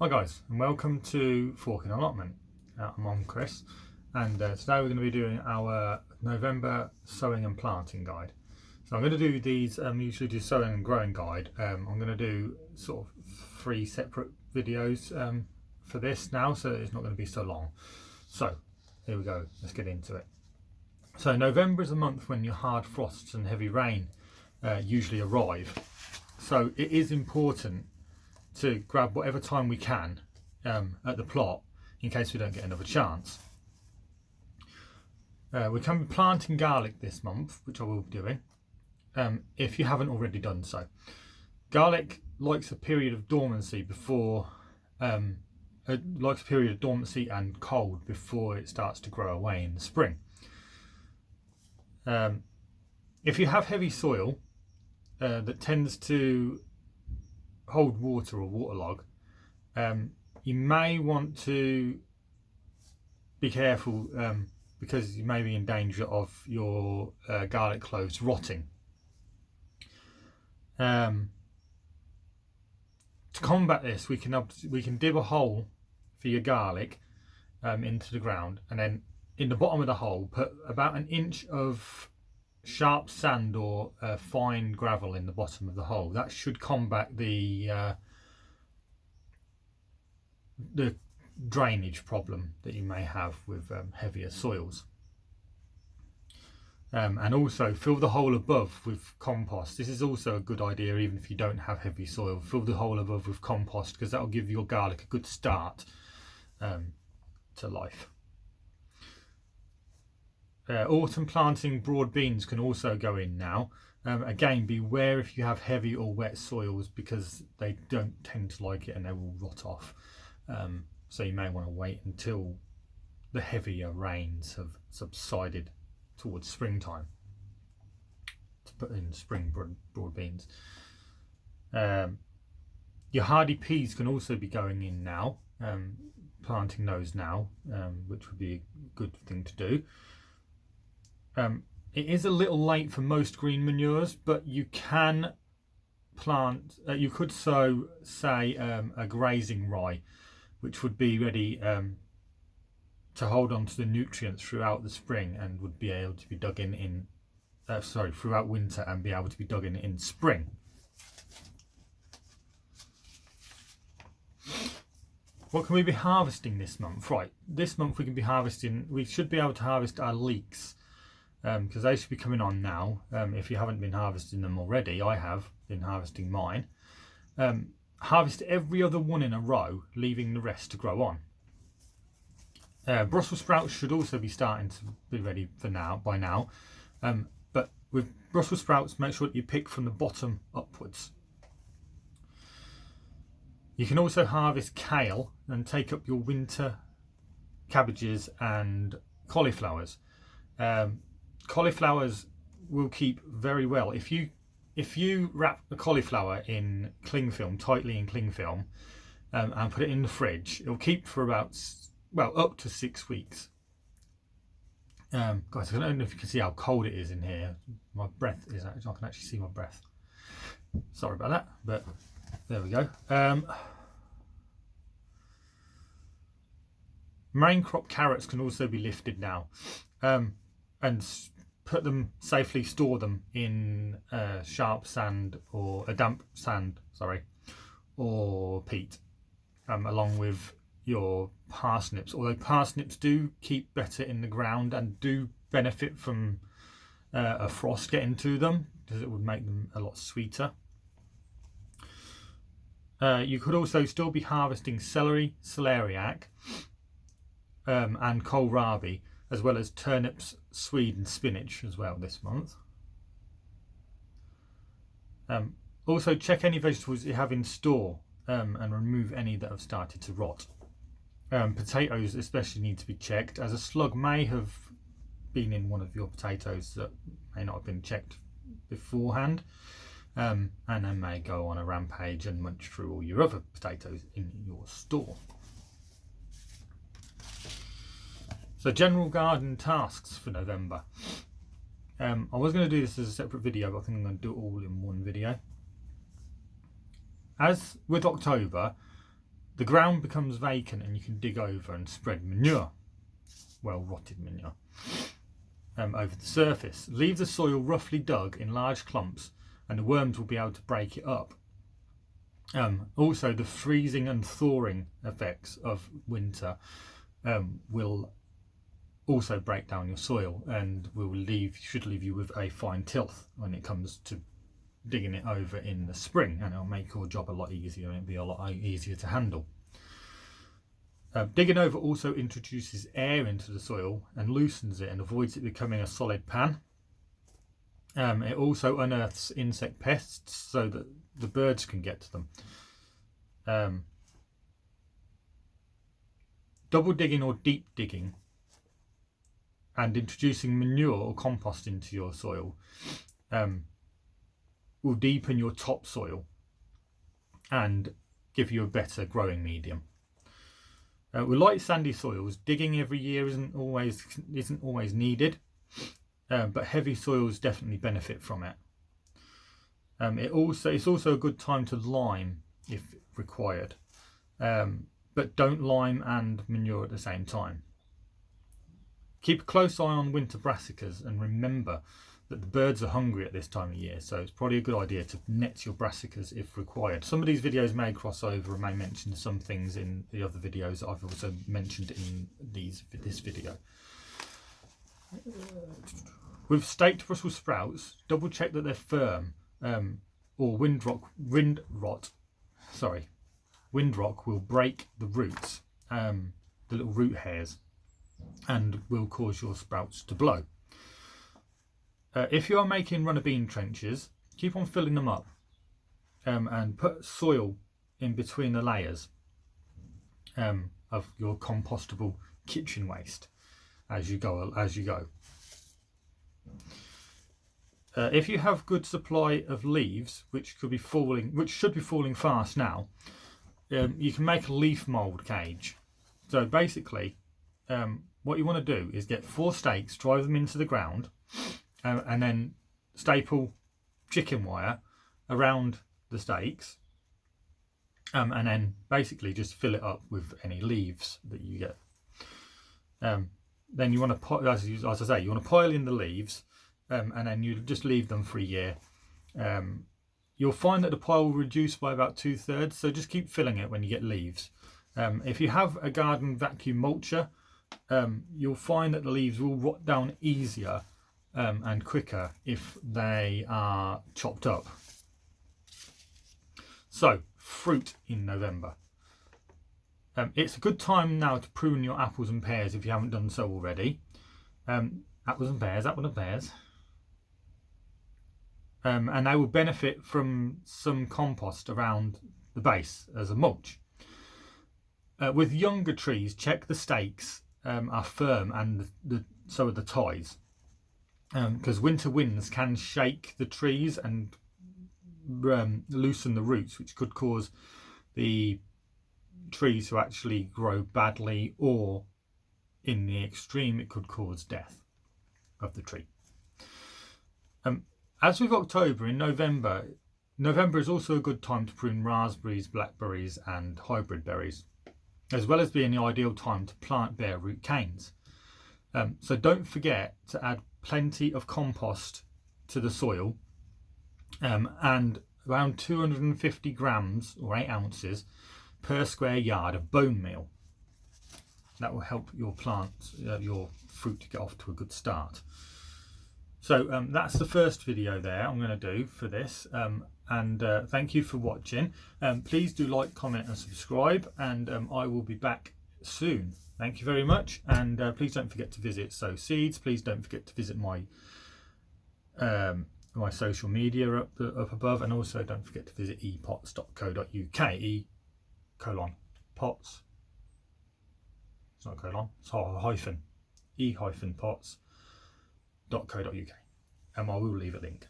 Hi guys, and welcome to Forkin Allotment. I'm Chris, and today we're going to be doing our November sowing and planting guide. So I'm going to do these, usually do sowing and growing guide. I'm going to do sort of 3 separate videos for this now, so it's not going to be so long. So here we go, let's get into it. So November is a month when your hard frosts and heavy rain usually arrive. So it is important to grab whatever time we can at the plot in case we don't get another chance. We can be planting garlic this month, which I will be doing, if you haven't already done so. Garlic likes a period of dormancy before, likes a period of dormancy and cold before it starts to grow away in the spring. If you have heavy soil that tends to hold water or waterlog, you may want to be careful because you may be in danger of your garlic cloves rotting. To combat this, we can dig a hole for your garlic into the ground, and then in the bottom of the hole put about 1 inch of sharp sand or fine gravel in the bottom of the hole. That should combat the drainage problem that you may have with heavier soils. And also fill the hole above with compost. This is also a good idea even if you don't have heavy soil. Fill the hole above with compost because that will give your garlic a good start to life. Autumn planting broad beans can also go in now. Again, beware if you have heavy or wet soils because they don't tend to like it and they will rot off. So you may want to wait until the heavier rains have subsided towards springtime to put in spring broad beans. Your hardy peas can also be going in now, planting those now, which would be a good thing to do. It is a little late for most green manures, but you can plant, you could sow, say, a grazing rye, which would be ready to hold on to the nutrients throughout the spring and would be able to be dug in throughout winter and be able to be dug in spring. What can we be harvesting this month? Right, this month we should be able to harvest our leeks because they should be coming on now. If you haven't been harvesting them already, I have been harvesting mine. Harvest every other one in a row, leaving the rest to grow on. Brussels sprouts should also be starting to be ready by now, but with Brussels sprouts, make sure that you pick from the bottom upwards. You can also harvest kale and take up your winter cabbages and cauliflowers. Cauliflowers will keep very well if you wrap the cauliflower in cling film, tightly in cling film, and put it in the fridge. It'll keep for about, up to 6 weeks. Guys, I don't know if you can see how cold it is in here. My breath is actually, I can actually see my breath. Sorry about that, but there we go. Main crop carrots can also be lifted now, and safely store them in sharp sand or a damp sand, or peat, along with your parsnips. Although parsnips do keep better in the ground and do benefit from a frost getting to them because it would make them a lot sweeter. You could also still be harvesting celery, celeriac, and kohlrabi, as well as turnips, swede and spinach as well this month. Also check any vegetables you have in store and remove any that have started to rot. Potatoes especially need to be checked, as a slug may have been in one of your potatoes that may not have been checked beforehand, and then may go on a rampage and munch through all your other potatoes in your store. So general garden tasks for November. I was going to do this as a separate video, but I think I'm going to do it all in one video. As with October, the ground becomes vacant and you can dig over and spread manure, well rotted manure, over the surface. Leave the soil roughly dug in large clumps and the worms will be able to break it up. Also, the freezing and thawing effects of winter will also break down your soil and should leave you with a fine tilth when it comes to digging it over in the spring, and it'll make your job a lot easier and it'll be a lot easier to handle. Digging over also introduces air into the soil and loosens it and avoids it becoming a solid pan. It also unearths insect pests so that the birds can get to them. Double digging or deep digging and introducing manure or compost into your soil will deepen your topsoil and give you a better growing medium. With light sandy soils, digging every year isn't always needed, but heavy soils definitely benefit from it. It's also a good time to lime if required, but don't lime and manure at the same time. Keep a close eye on winter brassicas and remember that the birds are hungry at this time of year, so it's probably a good idea to net your brassicas if required. Some of these videos may cross over and may mention some things in the other videos that I've also mentioned in this video. With staked Brussels sprouts, double check that they're firm, or windrock will break the roots, the little root hairs, and will cause your sprouts to blow. If you are making runner bean trenches, keep on filling them up and put soil in between the layers of your compostable kitchen waste as you go. If you have good supply of leaves, which should be falling fast now, you can make a leaf mould cage. So basically, what you want to do is get 4 stakes, drive them into the ground, and then staple chicken wire around the stakes, and then basically just fill it up with any leaves that you get. Then you want to, as I say, you want to pile in the leaves, and then you just leave them for a year. You'll find that the pile will reduce by about 2/3, so just keep filling it when you get leaves. If you have a garden vacuum mulcher, you'll find that the leaves will rot down easier and quicker if they are chopped up. So, fruit in November. It's a good time now to prune your apples and pears if you haven't done so already. Apples and pears. And they will benefit from some compost around the base as a mulch. With younger trees, check the stakes are firm and so are the ties, because winter winds can shake the trees and loosen the roots, which could cause the trees to actually grow badly, or in the extreme it could cause death of the tree. As with October, in November is also a good time to prune raspberries, blackberries and hybrid berries, as well as being the ideal time to plant bare root canes. So don't forget to add plenty of compost to the soil, and around 250 grams or 8 ounces per square yard of bone meal. That will help your plants, your fruit, to get off to a good start. So that's the first video there I'm going to do for this, and thank you for watching. Please do like, comment and subscribe, and I will be back soon. Thank you very much, and please don't forget to visit Sow Seeds. Please don't forget to visit my my social media up above, and also don't forget to visit epots.co.uk. Pots. It's not a colon, it's a hyphen. e-pots.co.uk, and I will leave a link.